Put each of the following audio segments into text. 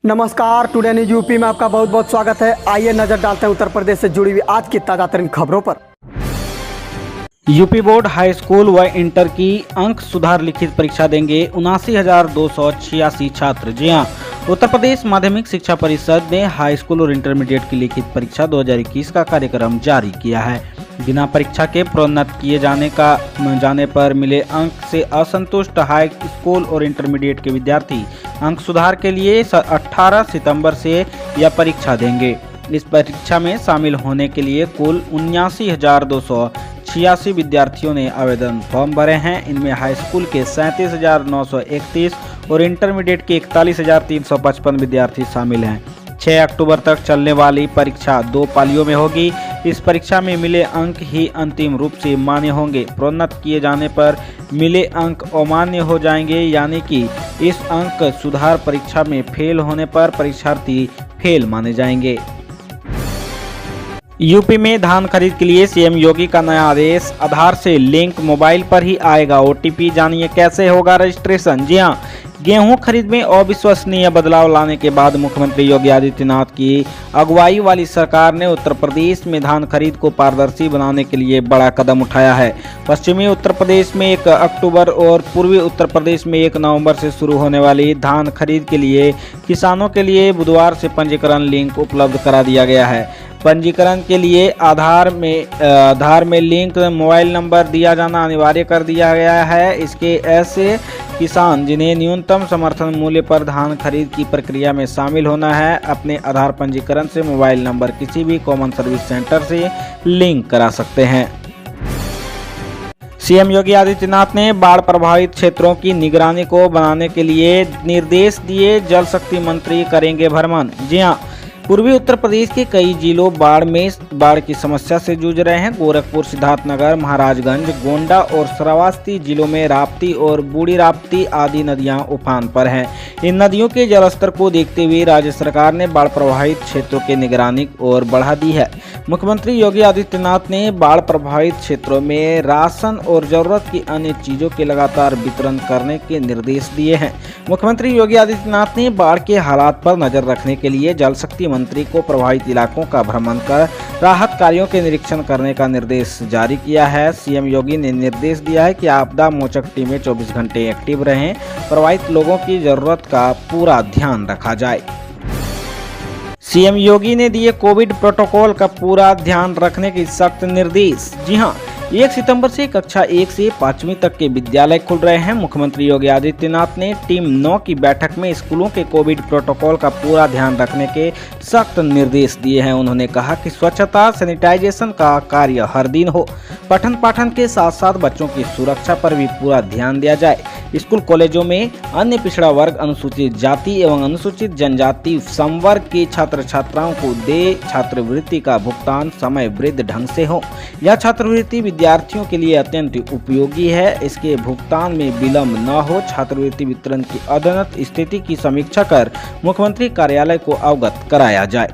नमस्कार, today news UP में आपका बहुत बहुत स्वागत है। आइए नजर डालते हैं उत्तर प्रदेश से जुड़ी हुई आज की ताजा तरीन खबरों पर। यूपी बोर्ड हाई स्कूल व इंटर की अंक सुधार लिखित परीक्षा देंगे 79,286 छात्र। जी हां, उत्तर प्रदेश माध्यमिक शिक्षा परिषद ने हाई स्कूल और इंटरमीडिएट की लिखित परीक्षा 2021 का कार्यक्रम जारी किया है। बिना परीक्षा के प्रोन्नत किए जाने पर मिले अंक से असंतुष्ट हाई स्कूल और इंटरमीडिएट के विद्यार्थी अंक सुधार के लिए 18 सितंबर से यह परीक्षा देंगे। इस परीक्षा में शामिल होने के लिए कुल 79,286 विद्यार्थियों ने आवेदन फॉर्म भरे हैं। इनमें हाई स्कूल के 37,931 और इंटरमीडिएट के 41,355 विद्यार्थी शामिल हैं। 6 अक्टूबर तक चलने वाली परीक्षा 2 पालियों में होगी। इस परीक्षा में मिले अंक ही अंतिम रूप से मान्य होंगे। प्रोन्नत किए जाने पर मिले अंक अमान्य हो जाएंगे, यानी कि इस अंक सुधार परीक्षा में फेल होने पर परीक्षार्थी फेल माने जाएंगे। यूपी में धान खरीद के लिए सीएम योगी का नया आदेश। आधार से लिंक मोबाइल पर ही आएगा ओटीपी। जानिए कैसे होगा रजिस्ट्रेशन। जी हां, गेहूं खरीद में अविश्वसनीय बदलाव लाने के बाद मुख्यमंत्री योगी आदित्यनाथ की अगुवाई वाली सरकार ने उत्तर प्रदेश में धान खरीद को पारदर्शी बनाने के लिए बड़ा कदम उठाया है। पश्चिमी उत्तर प्रदेश में 1 अक्टूबर और पूर्वी उत्तर प्रदेश में 1 नवंबर से शुरू होने वाली धान खरीद के लिए किसानों के लिए बुधवार से पंजीकरण लिंक उपलब्ध करा दिया गया है। पंजीकरण के लिए आधार में लिंक मोबाइल नंबर दिया जाना अनिवार्य कर दिया गया है। इसके ऐसे किसान जिन्हें न्यूनतम समर्थन मूल्य पर धान खरीद की प्रक्रिया में शामिल होना है, अपने आधार पंजीकरण से मोबाइल नंबर किसी भी कॉमन सर्विस सेंटर से लिंक करा सकते हैं। सीएम योगी आदित्यनाथ ने बाढ़ प्रभावित क्षेत्रों की निगरानी को बनाने के लिए निर्देश दिए। जल शक्ति मंत्री करेंगे भ्रमण। जी हां, पूर्वी उत्तर प्रदेश के कई जिलों बाढ़ की समस्या से जूझ रहे हैं। गोरखपुर, सिद्धार्थनगर, महाराजगंज, गोंडा और श्रावस्ती जिलों में राप्ती और बूढ़ी राप्ती आदि नदियां उफान पर हैं। इन नदियों के जलस्तर को देखते हुए राज्य सरकार ने बाढ़ प्रभावित क्षेत्रों की निगरानी और बढ़ा दी है। मुख्यमंत्री योगी आदित्यनाथ ने बाढ़ प्रभावित क्षेत्रों में राशन और जरूरत की अन्य चीजों के लगातार वितरण करने के निर्देश दिए हैं। मुख्यमंत्री योगी आदित्यनाथ ने बाढ़ के हालात पर नजर रखने के लिए जल शक्ति मंत्री को प्रभावित इलाकों का भ्रमण कर राहत कार्यों के निरीक्षण करने का निर्देश जारी किया है। सीएम योगी ने निर्देश दिया है कि आपदा मोचक टीमें 24 घंटे एक्टिव रहें, प्रभावित लोगों की जरूरत का पूरा ध्यान रखा जाए। सीएम योगी ने दिए कोविड प्रोटोकॉल का पूरा ध्यान रखने के सख्त निर्देश। जी हां, 1 सितंबर से कक्षा 1 से 5वीं तक के विद्यालय खुल रहे हैं। मुख्यमंत्री योगी आदित्यनाथ ने टीम 9 की बैठक में स्कूलों के कोविड प्रोटोकॉल का पूरा ध्यान रखने के सख्त निर्देश दिए हैं। उन्होंने कहा कि स्वच्छता सैनिटाइजेशन का कार्य हर दिन हो। पठन पाठन के साथ साथ बच्चों की सुरक्षा पर भी पूरा ध्यान दिया जाए। स्कूल कॉलेजों में अन्य पिछड़ा वर्ग, अनुसूचित जाति एवं अनुसूचित जनजाति संवर्ग के छात्र छात्राओं को दे छात्रवृत्ति का भुगतान समयबद्ध ढंग से हो। यह छात्रवृत्ति विद्यार्थियों के लिए अत्यंत उपयोगी है। इसके भुगतान में विलंब न हो। छात्रवृत्ति वितरण की अद्यतन स्थिति की समीक्षा कर मुख्यमंत्री कार्यालय को अवगत कराया जाए।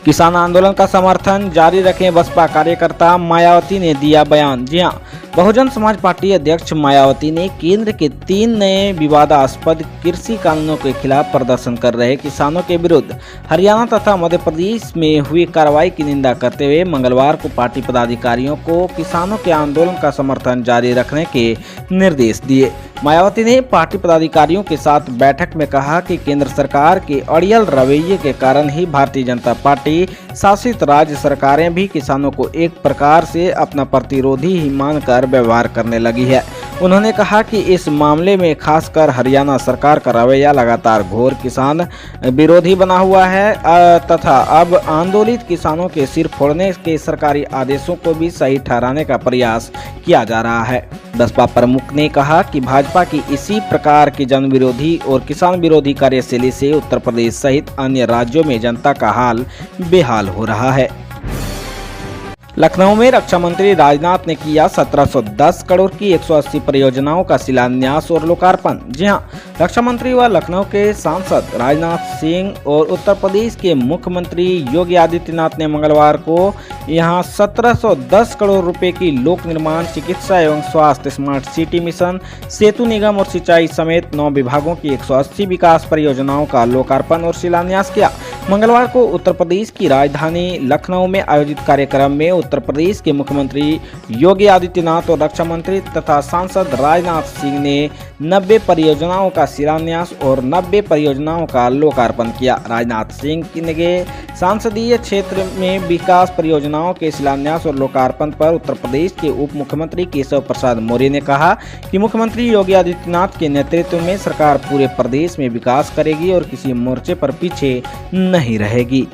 किसान आंदोलन का समर्थन जारी रखें, बसपा कार्यकर्ता मायावती ने दिया बयान। जी हां, बहुजन समाज पार्टी अध्यक्ष मायावती ने केंद्र के 3 नए विवादास्पद कृषि कानूनों के खिलाफ प्रदर्शन कर रहे किसानों के विरुद्ध हरियाणा तथा मध्य प्रदेश में हुई कार्रवाई की निंदा करते हुए मंगलवार को पार्टी पदाधिकारियों को किसानों के आंदोलन का समर्थन जारी रखने के निर्देश दिए। मायावती ने पार्टी पदाधिकारियों के साथ बैठक में कहा कि केंद्र सरकार के अड़ियल रवैये के कारण ही भारतीय जनता पार्टी शासित राज्य सरकारें भी किसानों को एक प्रकार से अपना प्रतिरोधी ही मानकर व्यवहार करने लगी है। उन्होंने कहा कि इस मामले में खासकर हरियाणा सरकार का रवैया लगातार घोर किसान विरोधी बना हुआ है तथा अब आंदोलित किसानों के सिर फोड़ने के सरकारी आदेशों को भी सही ठहराने का प्रयास किया जा रहा है। बसपा प्रमुख ने कहा कि भाजपा की इसी प्रकार की जन विरोधी और किसान विरोधी कार्यशैली से उत्तर प्रदेश सहित अन्य राज्यों में जनता का हाल बेहाल हो रहा है। लखनऊ में रक्षा मंत्री राजनाथ ने किया 1710 करोड़ की 180 परियोजनाओं का शिलान्यास और लोकार्पण। जी हां, रक्षा मंत्री व लखनऊ के सांसद राजनाथ सिंह और उत्तर प्रदेश के मुख्यमंत्री योगी आदित्यनाथ ने मंगलवार को यहां 1710 करोड़ रुपए की लोक निर्माण, चिकित्सा एवं स्वास्थ्य, स्मार्ट सिटी मिशन, सेतु निगम और सिंचाई समेत 9 विभागों की 180 विकास परियोजनाओं का लोकार्पण और शिलान्यास किया। मंगलवार को उत्तर प्रदेश की राजधानी लखनऊ में आयोजित कार्यक्रम में उत्तर प्रदेश के मुख्यमंत्री योगी आदित्यनाथ और रक्षा मंत्री तथा सांसद राजनाथ सिंह ने 90 परियोजनाओं का शिलान्यास और 90 परियोजनाओं का लोकार्पण किया। राजनाथ सिंह ने सांसदीय क्षेत्र में विकास परियोजनाओं के शिलान्यास और लोकार्पण पर उत्तर प्रदेश के उप मुख्यमंत्री केशव प्रसाद मौर्य ने कहा कि मुख्यमंत्री योगी आदित्यनाथ के नेतृत्व में सरकार पूरे प्रदेश में विकास करेगी और किसी मोर्चे पर पीछे नहीं रहेगी।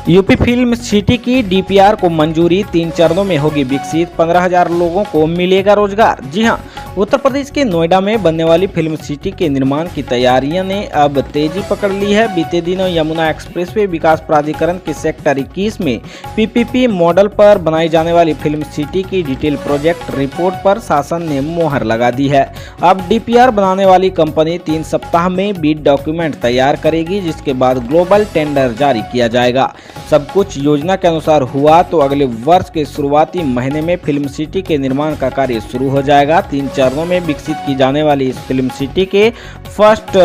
यूपी फिल्म सिटी की डीपीआर को मंजूरी, 3 चरणों में होगी विकसित, 15,000 लोगों को मिलेगा रोजगार। जी हां, उत्तर प्रदेश के नोएडा में बनने वाली फिल्म सिटी के निर्माण की तैयारियां ने अब तेजी पकड़ ली है। बीते दिनों यमुना एक्सप्रेसवे विकास प्राधिकरण के सेक्टर 21 में पीपीपी मॉडल पर बनाई जाने वाली फिल्म सिटी की डिटेल प्रोजेक्ट रिपोर्ट पर शासन ने मोहर लगा दी है। अब डीपीआर बनाने वाली कंपनी 3 सप्ताह में बीड डॉक्यूमेंट तैयार करेगी, जिसके बाद ग्लोबल टेंडर जारी किया जाएगा। सब कुछ योजना के अनुसार हुआ तो अगले वर्ष के शुरुआती महीने में फिल्म सिटी के निर्माण का कार्य शुरू हो जाएगा। 3 चरणों में विकसित की जाने वाली इस फिल्म सिटी के फर्स्ट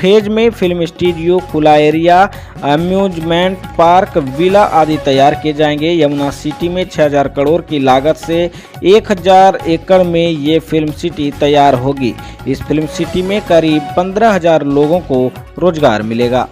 फेज में फिल्म स्टूडियो, खुला एरिया, अम्यूजमेंट पार्क, विला आदि तैयार किए जाएंगे। यमुना सिटी में 6,000 करोड़ की लागत से 1,000 एकड़ में ये फिल्म सिटी तैयार होगी। इस फिल्म सिटी में करीब 15,000 लोगों को रोजगार मिलेगा।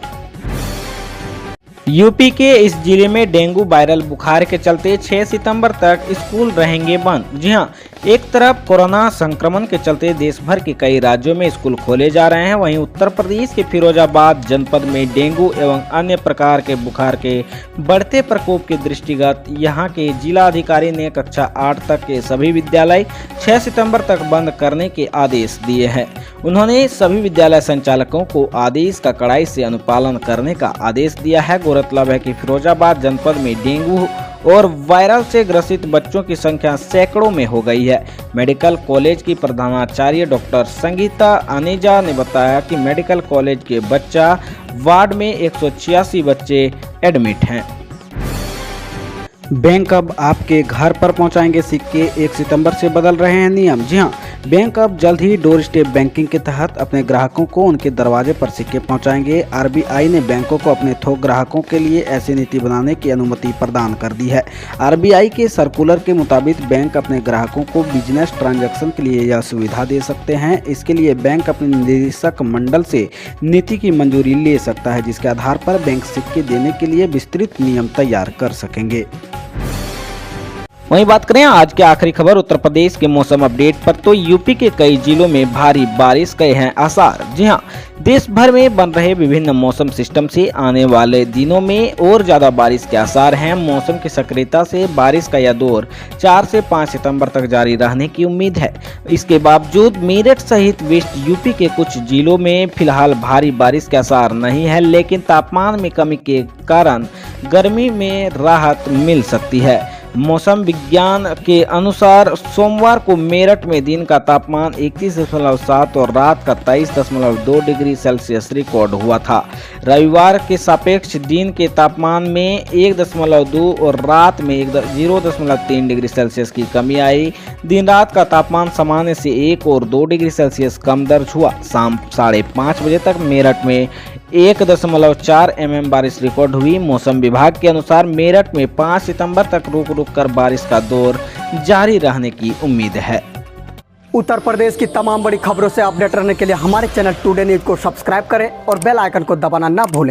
यूपी के इस जिले में डेंगू वायरल बुखार के चलते 6 सितंबर तक स्कूल रहेंगे बंद। जी हां, एक तरफ कोरोना संक्रमण के चलते देश भर के कई राज्यों में स्कूल खोले जा रहे हैं, वहीं उत्तर प्रदेश के फिरोजाबाद जनपद में डेंगू एवं अन्य प्रकार के बुखार के बढ़ते प्रकोप के दृष्टिगत यहां के जिला अधिकारी ने कक्षा 8 तक के सभी विद्यालय 6 सितंबर तक बंद करने के आदेश दिए हैं। उन्होंने सभी विद्यालय संचालकों को आदेश का कड़ाई से अनुपालन करने का आदेश दिया है। गौरतलब है कि फिरोजाबाद जनपद में डेंगू और वायरल से ग्रसित बच्चों की संख्या सैकड़ों में हो गई है। मेडिकल कॉलेज की प्रधानाचार्य डॉक्टर संगीता अनेजा ने बताया कि मेडिकल कॉलेज के बच्चा वार्ड में 186 बच्चे एडमिट हैं। बैंक अब आपके घर पर पहुंचाएंगे सिक्के, 1 सितंबर से बदल रहे हैं नियम। जी हां, बैंक अब जल्द ही डोर स्टेप बैंकिंग के तहत अपने ग्राहकों को उनके दरवाजे पर सिक्के पहुंचाएंगे। आरबीआई ने बैंकों को अपने थोक ग्राहकों के लिए ऐसी नीति बनाने की अनुमति प्रदान कर दी है। आरबीआई के सर्कुलर के मुताबिक बैंक अपने ग्राहकों को बिजनेस ट्रांजैक्शन के लिए यह सुविधा दे सकते हैं। इसके लिए बैंक अपने निदेशक मंडल से नीति की मंजूरी ले सकता है, जिसके आधार पर बैंक सिक्के देने के लिए विस्तृत नियम तैयार कर सकेंगे। वहीं बात करें आज की आखिरी खबर उत्तर प्रदेश के मौसम अपडेट पर, तो यूपी के कई जिलों में भारी बारिश के हैं आसार। जी हां, देश भर में बन रहे विभिन्न मौसम सिस्टम से आने वाले दिनों में और ज्यादा बारिश के आसार हैं। मौसम की सक्रियता से बारिश का यह दौर 4 से 5 सितंबर तक जारी रहने की उम्मीद है। इसके बावजूद मेरठ सहित वेस्ट यूपी के कुछ जिलों में फिलहाल भारी बारिश के आसार नहीं है, लेकिन तापमान में कमी के कारण गर्मी में राहत मिल सकती है। मौसम विज्ञान के अनुसार सोमवार को मेरठ में दिन का तापमान 31.7 और रात का 23.2 डिग्री सेल्सियस रिकॉर्ड हुआ था। रविवार के सापेक्ष दिन के तापमान में 1.2 और रात में 0.3 डिग्री सेल्सियस की कमी आई। दिन रात का तापमान सामान्य से 1 और 2 डिग्री सेल्सियस कम दर्ज हुआ। शाम 5:30 बजे तक मेरठ में 1.4 mm बारिश रिकॉर्ड हुई। मौसम विभाग के अनुसार मेरठ में 5 सितंबर तक रुक रुक कर बारिश का दौर जारी रहने की उम्मीद है। उत्तर प्रदेश की तमाम बड़ी खबरों से अपडेट रहने के लिए हमारे चैनल टुडे न्यूज को सब्सक्राइब करें और बेल आइकन को दबाना ना भूलें।